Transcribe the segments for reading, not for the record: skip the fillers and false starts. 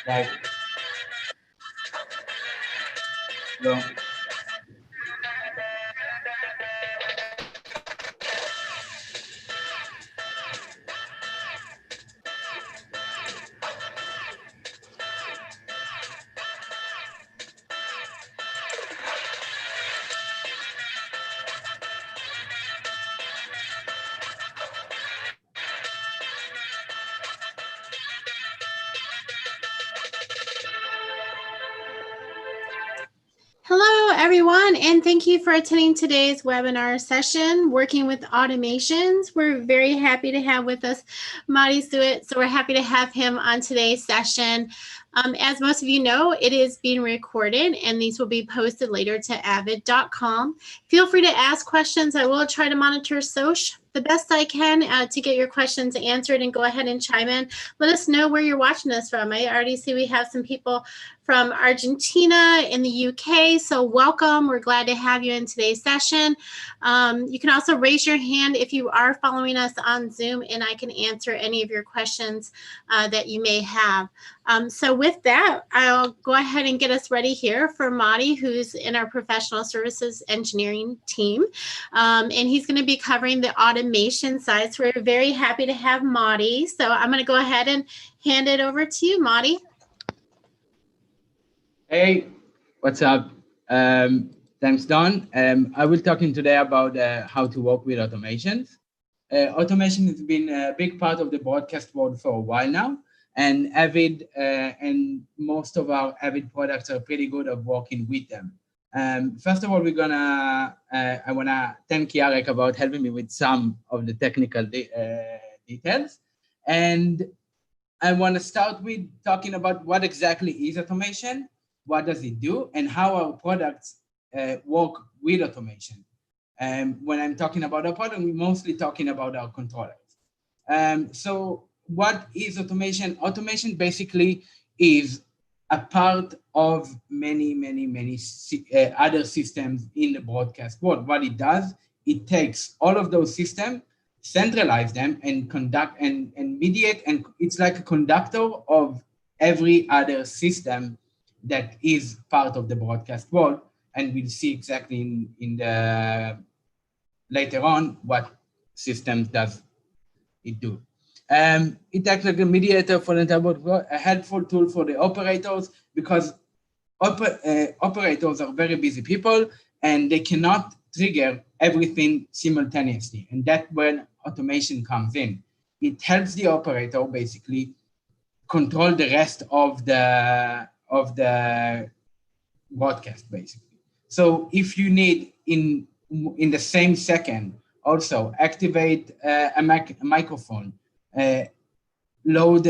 Like, go. Hello, everyone, and thank you for attending today's webinar session, Working with Automations. We're very happy to have with us Madi Suet, so we're happy to have him on today's session. As most of you know, it is being recorded, and these will be posted later to avid.com. Feel free to ask questions. I will try to monitor Soch the best I can to get your questions answered, and go ahead and chime in. Let us know where you're watching us from. I already see we have some people from Argentina in the UK. So welcome. We're glad to have you in today's session. You can also raise your hand if you are following us on Zoom, and I can answer any of your questions that you may have. So with that, I'll go ahead and get us ready here for Madi, who's in our professional services engineering team. And he's going to be covering the automation side. So we're very happy to have Madi. So I'm going to go ahead and hand it over to you, Madi. Hey, what's up? Thanks, Don. I will talking today about how to work with automations. Automation has been a big part of the broadcast world for a while now, and Avid and most of our Avid products are pretty good at working with them. First of all, I wanna thank Yarek about helping me with some of the technical details, and I want to start with talking about what exactly is automation, what does it do, and how our products work with automation. When I'm talking about our product, we're mostly talking about our controllers. So what is automation? Automation basically is a part of many other systems in the broadcast world. What it does, it takes all of those systems, centralize them, and conduct and mediate, and it's like a conductor of every other system that is part of the broadcast world. And we'll see exactly in the later on what systems does it do. It acts like a mediator for the entire world, a helpful tool for the operators, because operators are very busy people and they cannot trigger everything simultaneously. And that's when automation comes in. It helps the operator basically control the rest of the broadcast, basically. So if you need in the same second also activate a microphone, load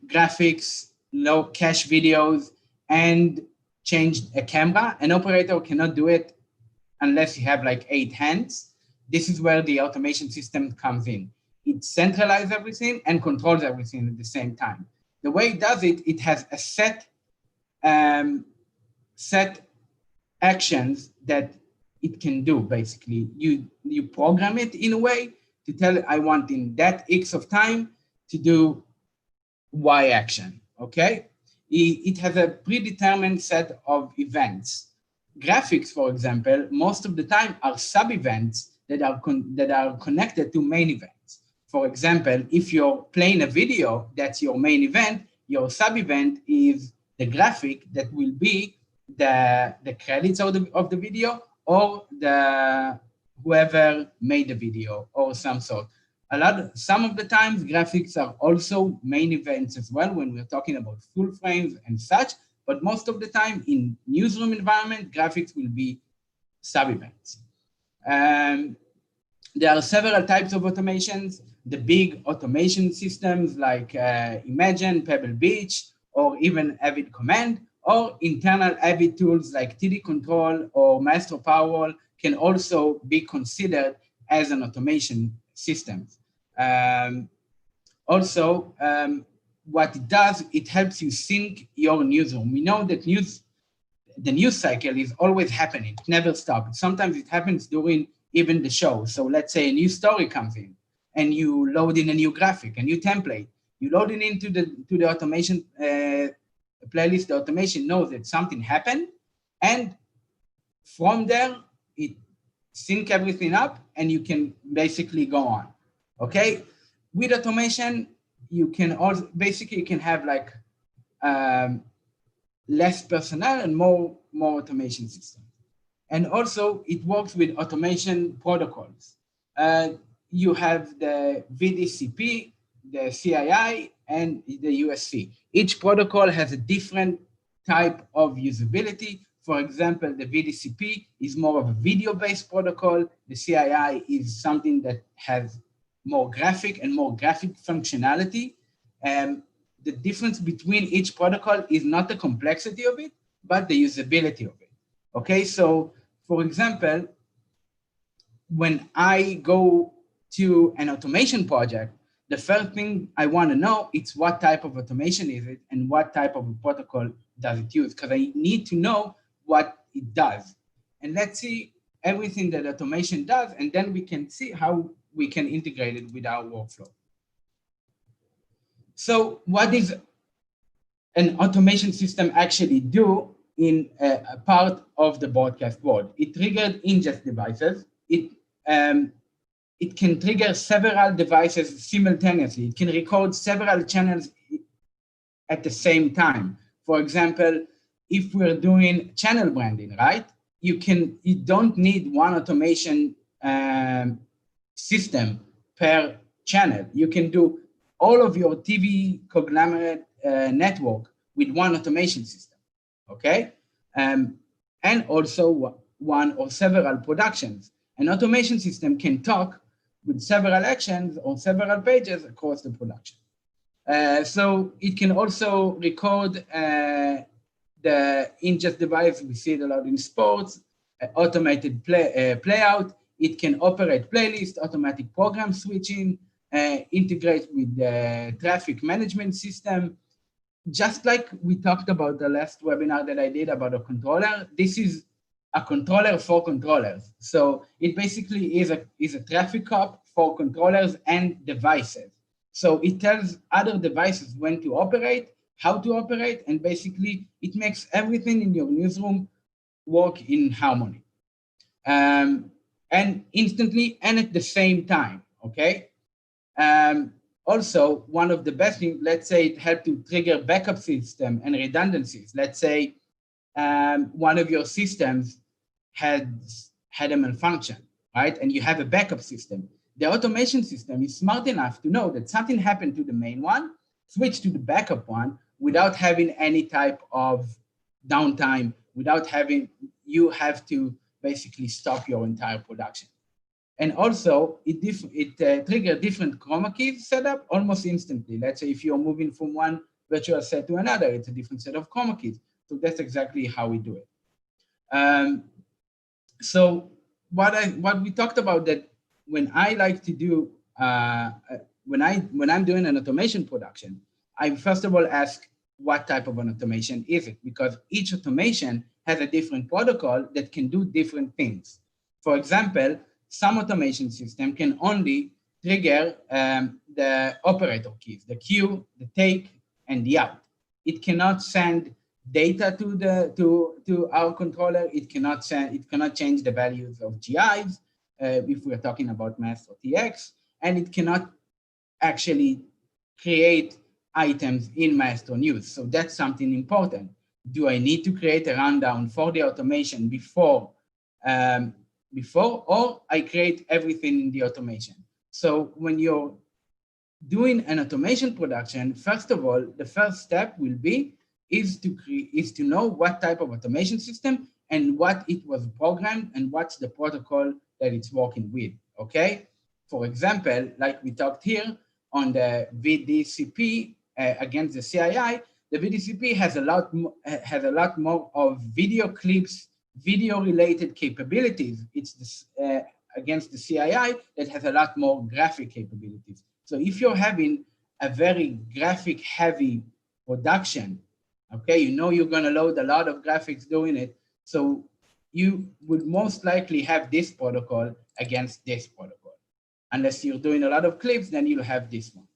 graphics, load cache videos, and change a camera, an operator cannot do it unless you have like 8 hands. This is where the automation system comes in. It centralizes everything and controls everything at the same time. The way it does it, it has a set actions that it can do. Basically, you program it in a way to tell it, I want in that X of time to do Y action, okay? It has a predetermined set of events. Graphics, for example, most of the time are sub-events that are connected to main events. For example, if you're playing a video, that's your main event, your sub-event is the graphic that will be the credits of the video, or the whoever made the video, or some sort. Some of the times graphics are also main events as well when we're talking about full frames and such, but most of the time in newsroom environment, graphics will be sub-events. There are several types of automations. The big automation systems like Imagine, Pebble Beach, or even Avid Command, or internal Avid tools like TD Control or Maestro Powerwall can also be considered as an automation system. What it does, it helps you sync your newsroom. We know that the news cycle is always happening, it never stops. Sometimes it happens during even the show. So let's say a new story comes in and you load in a new graphic, a new template. You load it into the automation playlist automation knows that something happened, and from there, it sync everything up and you can basically go on. Okay. With automation, you can also basically you can have like less personnel and more automation system. And also it works with automation protocols. You have the VDCP, the CII, and the USC. Each protocol has a different type of usability. For example, the VDCP is more of a video-based protocol. The CII is something that has more graphic functionality. The difference between each protocol is not the complexity of it, but the usability of it. Okay, so for example, when I go to an automation project, the first thing I want to know is what type of automation is it and what type of a protocol does it use, because I need to know what it does. And let's see everything that automation does, and then we can see how we can integrate it with our workflow. So what is an automation system actually do in a part of the broadcast world? It triggered ingest devices. It can trigger several devices simultaneously. It can record several channels at the same time. For example, if we're doing channel branding, right? You don't need one automation system per channel. You can do all of your TV conglomerate network with one automation system, okay? And also one or several productions. An automation system can talk with several actions or several pages across the production. So it can also record the ingest device. We see it a lot in sports, automated playout. It can operate playlist, automatic program switching, integrate with the traffic management system. Just like we talked about the last webinar that I did about a controller, this is a controller for controllers. So it basically is a traffic cop for controllers and devices. So it tells other devices when to operate, how to operate, and basically it makes everything in your newsroom work in harmony. And instantly and at the same time, okay? Also, one of the best things, let's say it helped to trigger backup system and redundancies. Let's say one of your systems had a malfunction, right? And you have a backup system. The automation system is smart enough to know that something happened to the main one, switch to the backup one without having any type of downtime, without having, you have to basically stop your entire production. And also, it triggers different chroma keys setup almost instantly. Let's say if you're moving from one virtual set to another, it's a different set of chroma keys. So that's exactly how we do it. So what we talked about, that when I like to do, when I'm doing an automation production, I first of all ask what type of an automation is it? Because each automation has a different protocol that can do different things. For example, some automation system can only trigger the operator keys, the cue, the take, and the out. It cannot send data to our controller. It cannot change the values of GIs if we're talking about Maestro TX, and it cannot actually create items in Maestro News. So that's something important. Do I need to create a rundown for the automation before, or I create everything in the automation? So when you're doing an automation production, first of all, the first step will be is to know what type of automation system and what it was programmed and what's the protocol that it's working with, okay? For example, like we talked here on the VDCP against the CII, the VDCP has a lot more of video clips, video-related capabilities. It's this, against the CII that has a lot more graphic capabilities. So if you're having a very graphic-heavy production, okay, you know you're going to load a lot of graphics doing it, so you would most likely have this protocol against this protocol. Unless you're doing a lot of clips, then you'll have this one.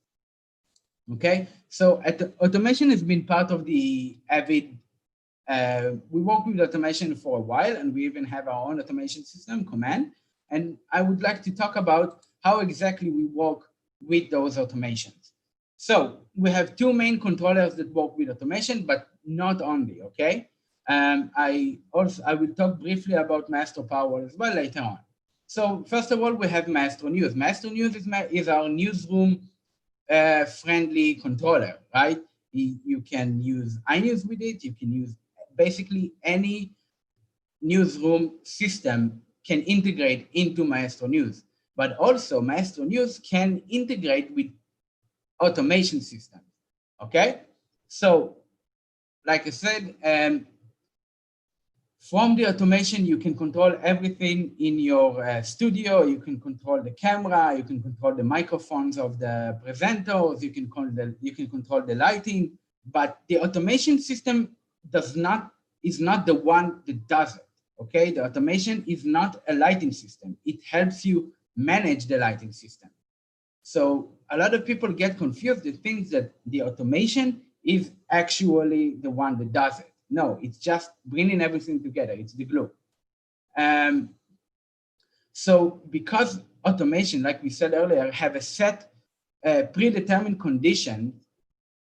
Okay, so automation has been part of the Avid. We work with automation for a while, and we even have our own automation system, Command. And I would like to talk about how exactly we work with those automations. So we have two main controllers that work with automation, but not only. Okay, I will talk briefly about Maestro Power as well later on. So first of all, we have Maestro News. Maestro News is our newsroom friendly controller, right? You can use iNews with it. You can use basically any newsroom system can integrate into Maestro News, but also Maestro News can integrate with automation systems. Okay, so like I said, from the automation, you can control everything in your studio. You can control the camera. You can control the microphones of the presenters. You can control the lighting. But the automation system is not the one that does it. Okay, the automation is not a lighting system. It helps you manage the lighting system. So a lot of people get confused. They think that the automation is actually the one that does it. No, it's just bringing everything together. It's the glue. Um, so because automation, like we said earlier, have a set predetermined condition,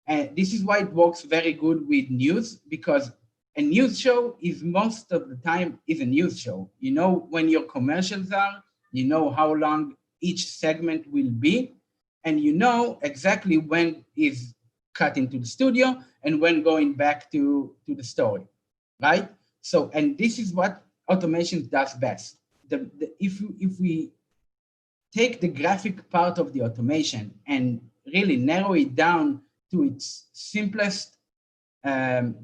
and this is why it works very good with news, because a news show is most of the time is a news show. You know when your commercials are, you know how long each segment will be, and you know exactly when is cut into the studio and when going back to the story, right? So, and this is what automation does best. If we take the graphic part of the automation and really narrow it down to its simplest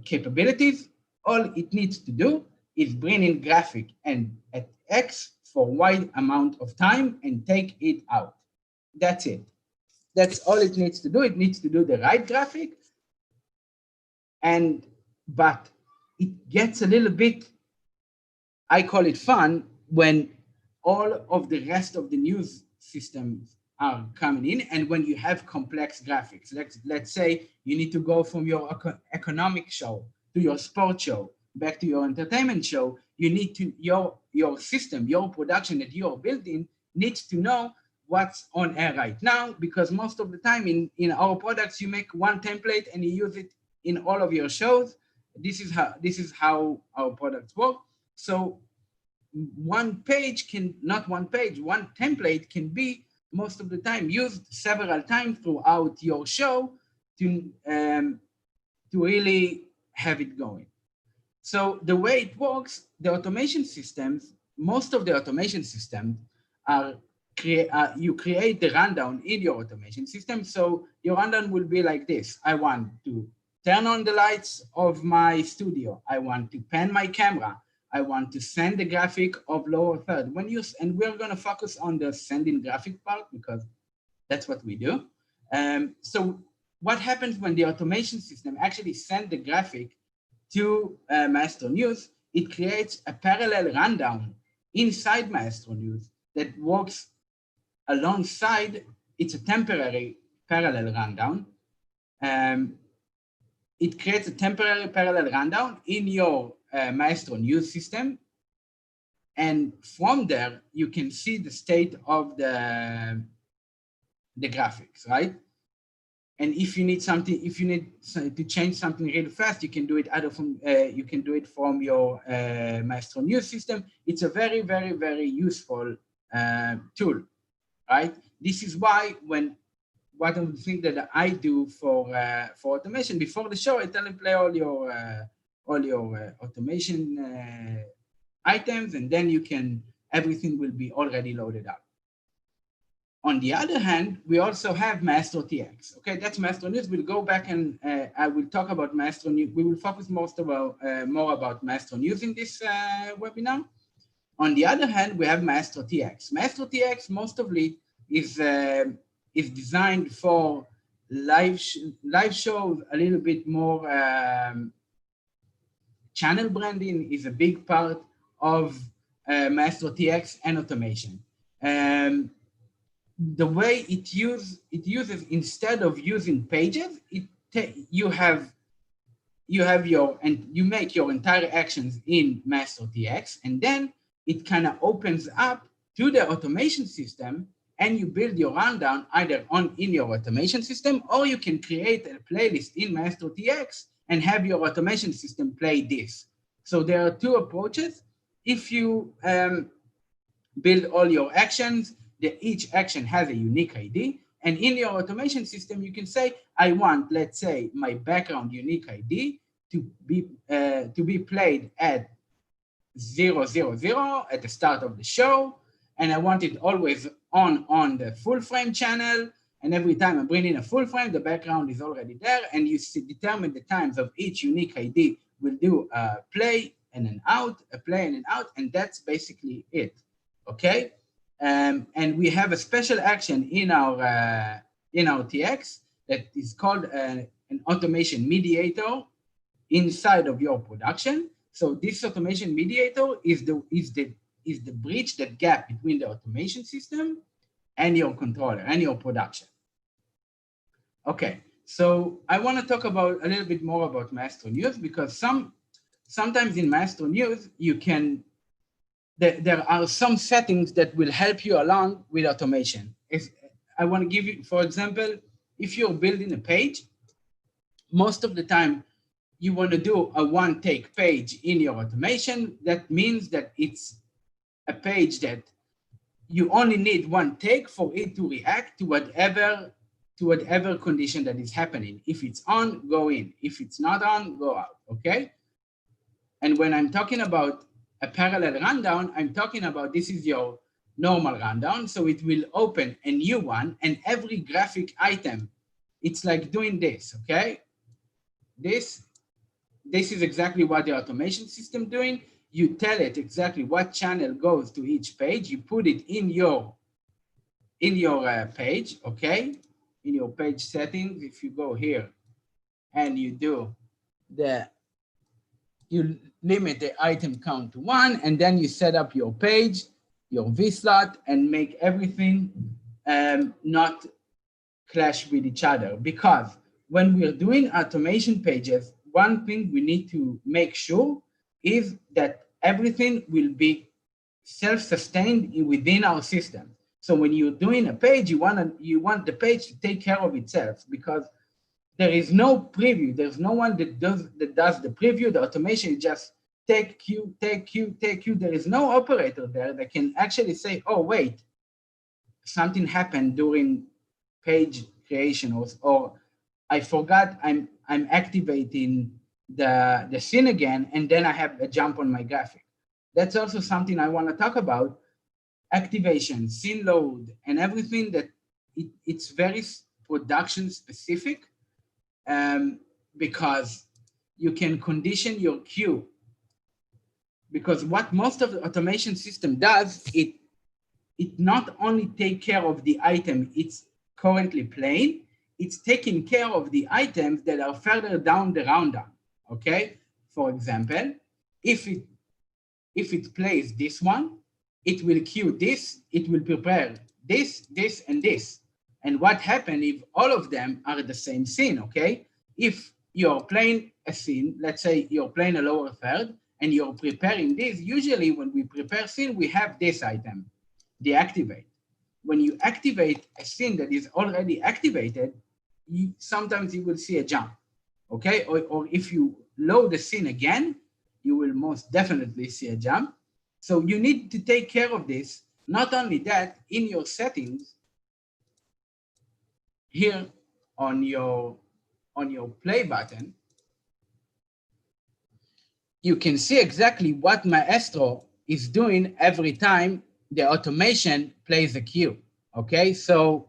capabilities, all it needs to do is bring in graphic and at X for Y amount of time and take it out. That's it. That's all it needs to do. It needs to do the right graphic, but it gets a little bit, I call it fun, when all of the rest of the news systems are coming in, and when you have complex graphics. Let's say you need to go from your economic show to your sports show, back to your entertainment show. You need to, your system, your production that you're building needs to know what's on air right now, because most of the time in our products, you make one template and you use it in all of your shows. This is how our products work. So one template can be most of the time used several times throughout your show to really have it going. So the way it works, the automation systems, most of the automation systems are you create the rundown in your automation system. So your rundown will be like this. I want to turn on the lights of my studio. I want to pan my camera. I want to send the graphic of lower third. And we're going to focus on the sending graphic part because that's what we do. So what happens when the automation system actually sends the graphic to Maestro News? It creates a parallel rundown inside Maestro News that works alongside. It's a temporary parallel rundown. It creates a temporary parallel rundown in your Maestro News system. And from there, you can see the state of the graphics, right? And if you need to change something really fast, you can do it from your Maestro News system. It's a very, very, very useful tool, right? This is why one of the things that I do for automation before the show, I tell them play all your automation items, and then everything will be already loaded up. On the other hand, we also have Maestro TX. Okay, that's Maestro News. We'll go back and I will talk about Maestro News. We will focus more about Maestro News in this webinar. On the other hand, we have Maestro TX. Maestro TX, most of it is designed for live shows, a little bit more channel branding is a big part of Maestro TX and automation. the way it uses, instead of using pages, you have your, and you make your entire actions in Maestro TX, and then it kind of opens up to the automation system, and you build your rundown either in your automation system, or you can create a playlist in Maestro TX and have your automation system play this. So there are two approaches. If you build all your actions, each action has a unique ID. And in your automation system, you can say, I want, let's say, my background unique ID to be played at 000 at the start of the show. And I want it always on the full frame channel. And every time I bring in a full frame, the background is already there. And you determine the times of each unique ID. Will do a play and an out, a play and an out. And that's basically it. Okay, and we have a special action in our TX that is called an automation mediator inside of your production. So this automation mediator is the bridge, that gap between the automation system and your controller and your production. Okay, so I want to talk about a little bit more about Maestro News, because sometimes in Maestro News there are some settings that will help you along with automation. If I want to give you, for example, if you're building a page, most of the time you want to do a one-take page in your automation. That means that it's a page that you only need one take for it to react to whatever condition that is happening. If it's on, go in. If it's not on, go out, okay? And when I'm talking about a parallel rundown, I'm talking about, this is your normal rundown. So it will open a new one, and every graphic item, it's like doing this, okay? This is exactly what the automation system doing. You tell it exactly what channel goes to each page. You put it in your page, okay? In your page settings, if you go here and you do you limit the item count to 1, and then you set up your page, your vSlot, and make everything not clash with each other. Because when we're doing automation pages, one thing we need to make sure is that everything will be self-sustained within our system. So when you're doing a page, you want the page to take care of itself, because there is no preview. There's no one that does the preview. The automation is just take Q, take Q, take Q. There is no operator there that can actually say, oh, wait, something happened during page creation, or I forgot I'm activating the scene again, and then I have a jump on my graphic. That's also something I want to talk about. Activation, scene load, and everything that it's very production specific. Because you can condition your queue. Because what most of the automation system does, it not only take care of the item it's currently playing, it's taking care of the items that are further down the rundown. Okay, for example, if it plays this one, it will queue this, it will prepare this, this, and this. And what happens if all of them are the same scene, okay? If you're playing a scene, let's say you're playing a lower third, and you're preparing this, usually when we prepare scene, we have this item, the activate. When you activate a scene that is already activated, sometimes you will see a jump, okay? Or if you load the scene again, you will most definitely see a jump. So you need to take care of this. Not only that, in your settings, here on your play button, you can see exactly what Maestro is doing every time the automation plays a cue. Okay, so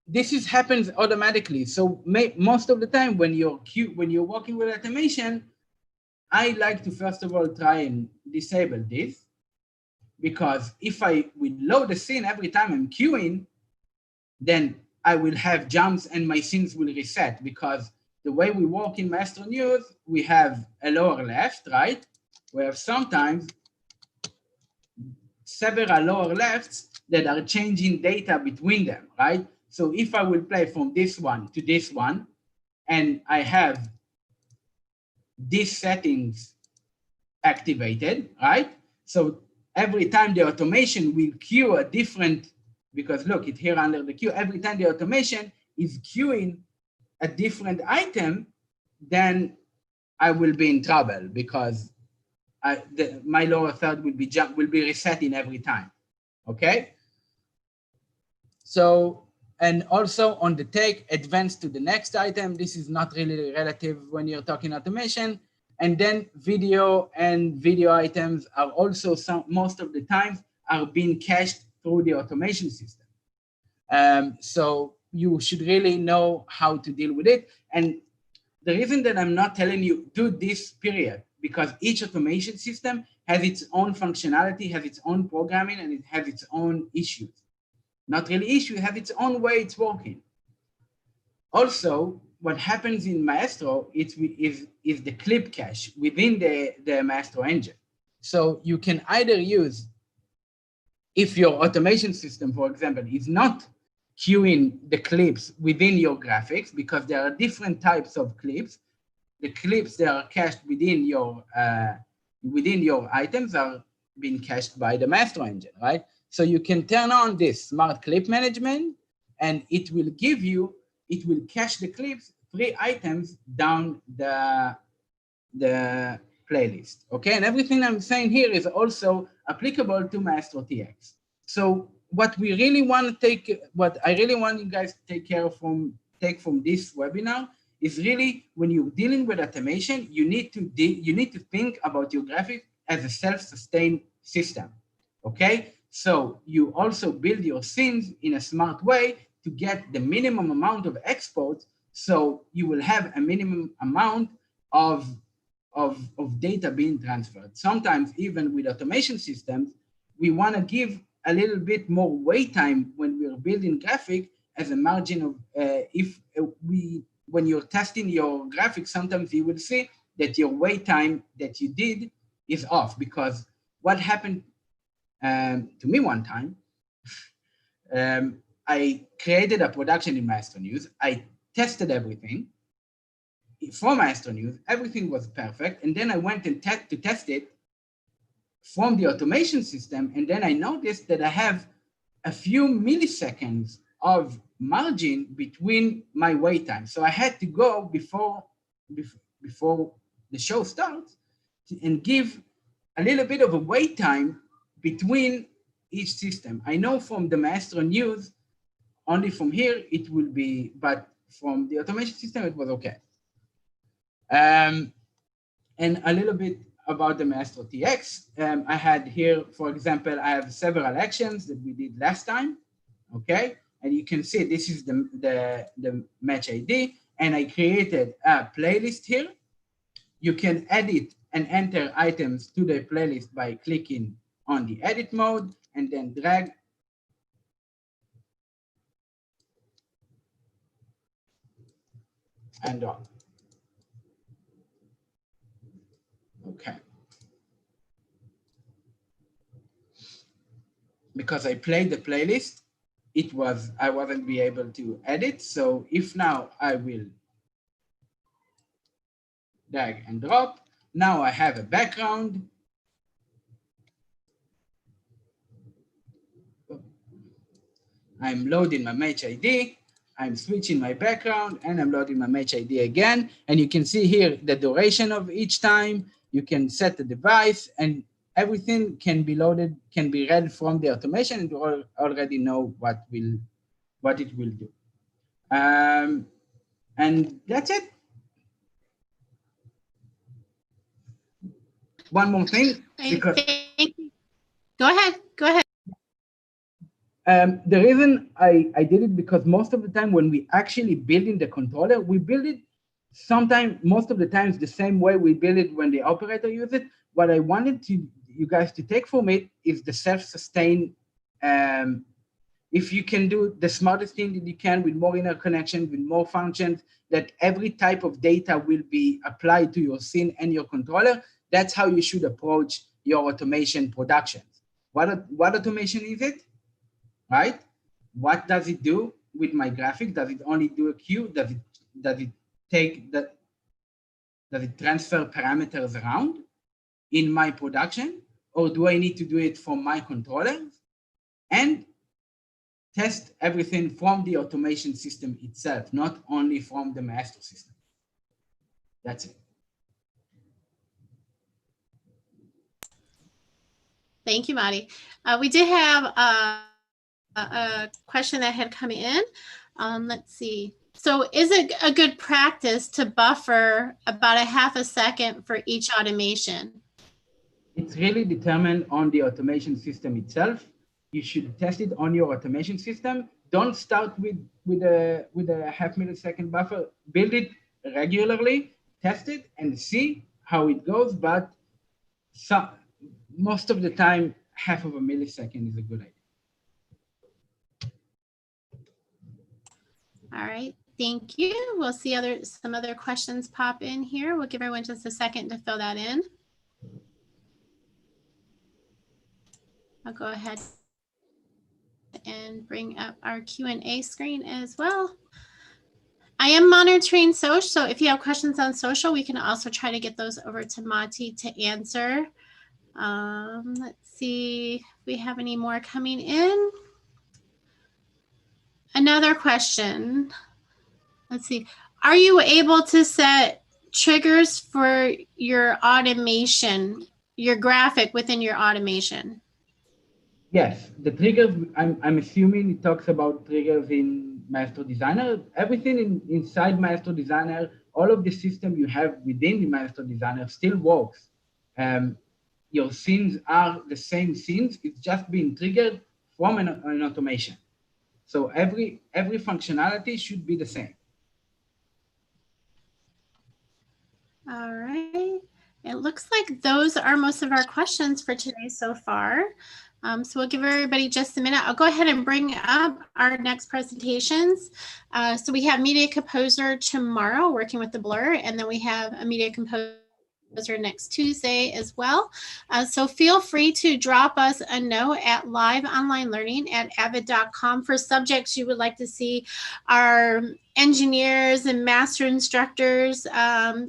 this happens automatically. So most of the time when you're working with automation, I like to first of all try and disable this, because if I will load the scene every time I'm queuing, then I will have jumps and my scenes will reset, because the way we work in Maestro News, we have a lower left, right? We have sometimes several lower lefts that are changing data between them, right? So if I will play from this one to this one, and I have these settings activated, right? So every time the automation will queue a different, because look, it's here under the queue, every time the automation is queuing a different item, then I will be in trouble because my lower third will be resetting every time, okay? So, and also on the take, advance to the next item. This is not really relative when you're talking automation. And then video and video items are also most of the time are being cached through the automation system. So you should really know how to deal with it. And the reason that I'm not telling you do this period, because each automation system has its own functionality, has its own programming, and it has its own issues. Not really issue, have its own way it's working. Also, what happens in Maestro is the clip cache within the Maestro engine. So you can either use, if your automation system, for example, is not queuing the clips within your graphics, because there are different types of clips. The clips that are cached within your items are being cached by the Maestro engine, right? So you can turn on this smart clip management, and it will cache the clips 3 items down the playlist, okay? And everything I'm saying here is also applicable to Maestro TX. So what I really want you guys to take from this webinar is really, when you're dealing with automation, you need to think about your graphic as a self-sustained system, okay? So you also build your scenes in a smart way to get the minimum amount of exports, so you will have a minimum amount of data being transferred. Sometimes even with automation systems, we want to give a little bit more wait time when we're building graphic as a margin of, when you're testing your graphics, sometimes you will see that your wait time that you did is off, because what happened to me one time, I created a production in Maestro News. I tested everything for Maestro News. Everything was perfect. And then I went and to test it from the automation system. And then I noticed that I have a few milliseconds of margin between my wait time. So I had to go before the show starts and give a little bit of a wait time between each system. I know from the Maestro News, only from here it will be, but from the automation system, it was okay. And a little bit about the Maestro TX. I had here, for example, I have several actions that we did last time, okay? And you can see this is the match ID, and I created a playlist here. You can edit and enter items to the playlist by clicking on the edit mode and then drag and drop. Okay. Because I played the playlist, I wasn't be able to edit. So if now I will drag and drop, now I have a background. I'm loading my match ID. I'm switching my background, and I'm loading my match ID again. And you can see here the duration of each time. You can set the device, and everything can be loaded, can be read from the automation, and you already know what it will do. And that's it. One more thing. Because Go ahead. The reason I did it, because most of the time when we actually building the controller, we build it most of the times the same way we build it when the operator uses it. What I wanted you guys to take from it is the self-sustain. If you can do the smartest thing that you can with more interconnection, with more functions, that every type of data will be applied to your scene and your controller, that's how you should approach your automation productions. What automation is it? right? What does it do with my graphic? Does it only do a queue? Does it take that? Does it transfer parameters around in my production, or do I need to do it from my controllers and test everything from the automation system itself, not only from the Maestro system? That's it. Thank you, Madi. We did have a question that had come in. Let's see. So is it a good practice to buffer about a half a second for each automation? It's really determined on the automation system itself. You should test it on your automation system. Don't start with a half millisecond buffer. Build it regularly, test it, and see how it goes. But most of the time, half of a millisecond is a good idea. All right, thank you. We'll see some other questions pop in here. We'll give everyone just a second to fill that in. I'll go ahead and bring up our Q&A screen as well. I am monitoring social, so if you have questions on social, we can also try to get those over to Mati to answer. Let's see if we have any more coming in. Another question. Let's see. Are you able to set triggers for your automation, your graphic within your automation? Yes, the triggers, I'm assuming it talks about triggers in Maestro Designer. Everything inside Maestro Designer, all of the system you have within the Maestro Designer still works. Your scenes are the same scenes, it's just being triggered from an automation. So every functionality should be the same. All right. It looks like those are most of our questions for today so far. So we'll give everybody just a minute. I'll go ahead and bring up our next presentations. So we have Media Composer tomorrow, working with the blur, and then we have a Media Composer next Tuesday as well. So feel free to drop us a note at liveonlinelearning@avid.com for subjects you would like to see our engineers and master instructors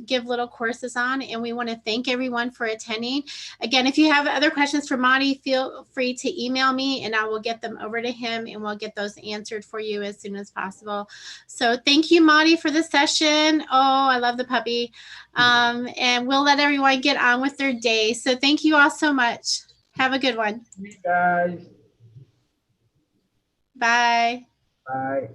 give little courses on, and we want to thank everyone for attending. Again, if you have other questions for Madi, feel free to email me and I will get them over to him and we'll get those answered for you as soon as possible. So thank you, Madi, for the session. Oh, I love the puppy. And we'll let everyone get on with their day. So thank you all so much. Have a good one. Thank you guys. Bye. Bye.